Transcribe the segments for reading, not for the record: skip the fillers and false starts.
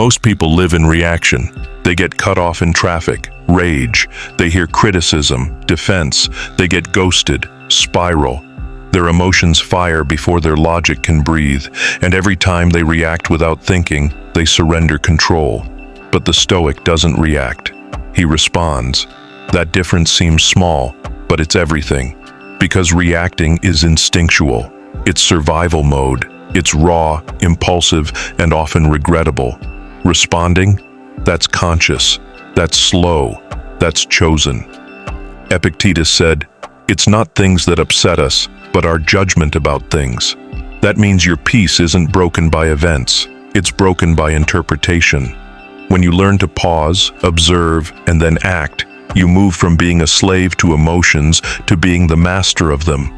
Most people live in reaction. They get cut off in traffic, rage. They hear criticism, defense. They get ghosted, spiral. Their emotions fire before their logic can breathe, and every time they react without thinking, they surrender control. But the Stoic doesn't react. He responds. That difference seems small, but it's everything. Because reacting is instinctual. It's survival mode. It's raw, impulsive, and often regrettable. Responding? That's conscious. That's slow. That's chosen. Epictetus said, "It's not things that upset us, but our judgment about things." That means your peace isn't broken by events. It's broken by interpretation. When you learn to pause, observe, and then act, you move from being a slave to emotions to being the master of them.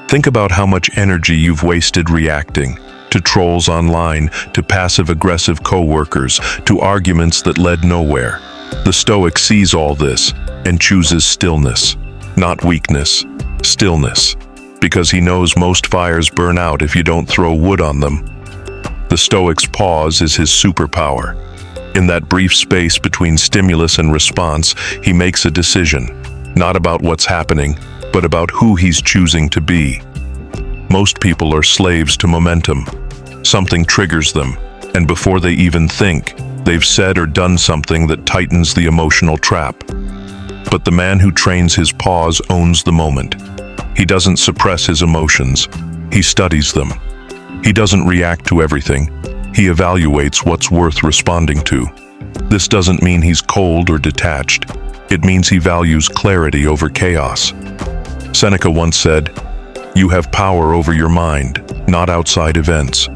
Think about how much energy you've wasted reacting, to trolls online, to passive-aggressive coworkers, to arguments that led nowhere. The Stoic sees all this and chooses stillness, not weakness, stillness, because he knows most fires burn out if you don't throw wood on them. The Stoic's pause is his superpower. In that brief space between stimulus and response, he makes a decision, not about what's happening, but about who he's choosing to be. Most people are slaves to momentum. Something triggers them, and before they even think, they've said or done something that tightens the emotional trap. But the man who trains his pause owns the moment. He doesn't suppress his emotions. He studies them. He doesn't react to everything. He evaluates what's worth responding to. This doesn't mean he's cold or detached. It means he values clarity over chaos. Seneca once said, "You have power over your mind, not outside events.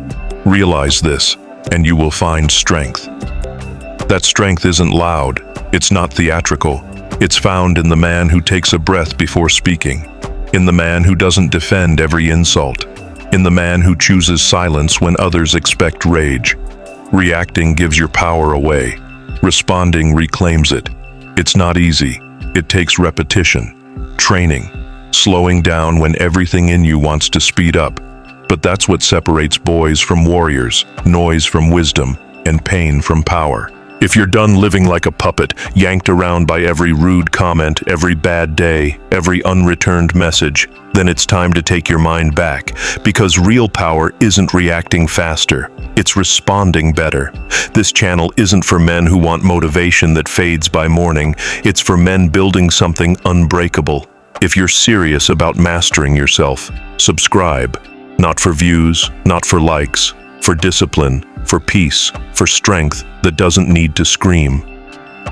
Realize this, and you will find strength." That strength isn't loud. It's not theatrical. It's found in the man who takes a breath before speaking, in the man who doesn't defend every insult, in the man who chooses silence when others expect rage. Reacting gives your power away. Responding reclaims it. It's not easy. It takes repetition, training, slowing down when everything in you wants to speed up. But that's what separates boys from warriors, noise from wisdom, and pain from power. If you're done living like a puppet, yanked around by every rude comment, every bad day, every unreturned message, then it's time to take your mind back, because real power isn't reacting faster, it's responding better. This channel isn't for men who want motivation that fades by morning, it's for men building something unbreakable. If you're serious about mastering yourself, subscribe. Not for views, not for likes, for discipline, for peace, for strength that doesn't need to scream.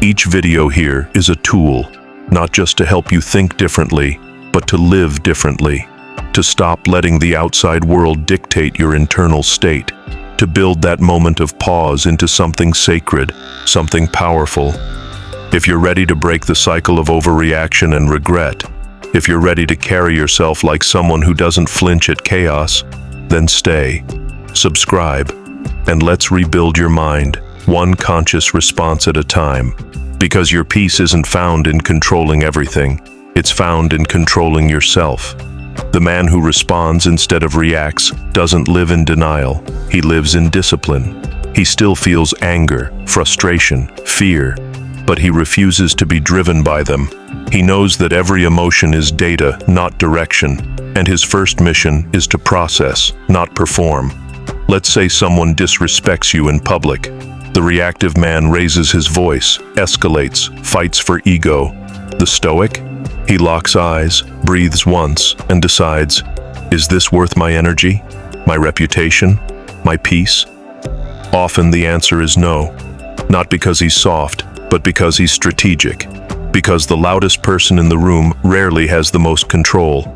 Each video here is a tool, not just to help you think differently, but to live differently, to stop letting the outside world dictate your internal state, to build that moment of pause into something sacred, something powerful. If you're ready to break the cycle of overreaction and regret, if you're ready to carry yourself like someone who doesn't flinch at chaos, then stay, subscribe, and let's rebuild your mind, one conscious response at a time. Because your peace isn't found in controlling everything, it's found in controlling yourself. The man who responds instead of reacts doesn't live in denial, he lives in discipline. He still feels anger, frustration, fear, but he refuses to be driven by them. He knows that every emotion is data, not direction, and his first mission is to process, not perform. Let's say someone disrespects you in public. The reactive man raises his voice, escalates, fights for ego. The Stoic? He locks eyes, breathes once, and decides, is this worth my energy, my reputation, my peace? Often the answer is no, not because he's soft, but because he's strategic. Because the loudest person in the room rarely has the most control.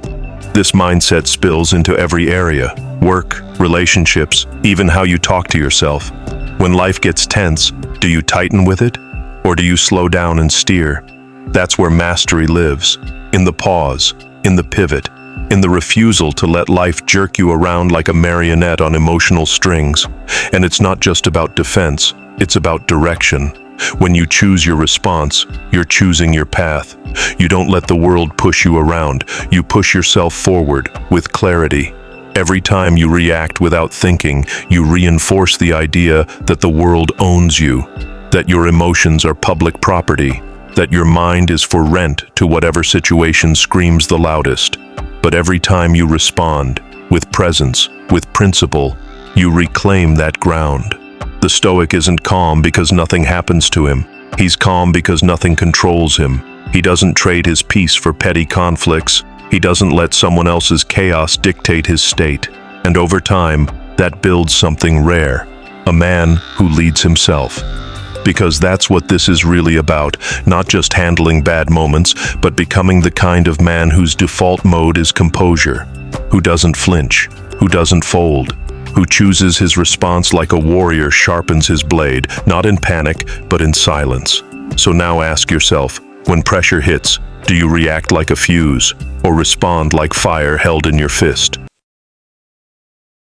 This mindset spills into every area, work, relationships, even how you talk to yourself. When life gets tense, do you tighten with it? Or do you slow down and steer? That's where mastery lives, in the pause, in the pivot, in the refusal to let life jerk you around like a marionette on emotional strings. And it's not just about defense, it's about direction. When you choose your response, you're choosing your path. You don't let the world push you around. You push yourself forward with clarity. Every time you react without thinking, you reinforce the idea that the world owns you, that your emotions are public property, that your mind is for rent to whatever situation screams the loudest. But every time you respond, with presence, with principle, you reclaim that ground. The Stoic isn't calm because nothing happens to him. He's calm because nothing controls him. He doesn't trade his peace for petty conflicts. He doesn't let someone else's chaos dictate his state. And over time, that builds something rare, a man who leads himself. Because that's what this is really about, not just handling bad moments, but becoming the kind of man whose default mode is composure, who doesn't flinch, who doesn't fold, who chooses his response like a warrior sharpens his blade, not in panic, but in silence. So now ask yourself, when pressure hits, do you react like a fuse, or respond like fire held in your fist?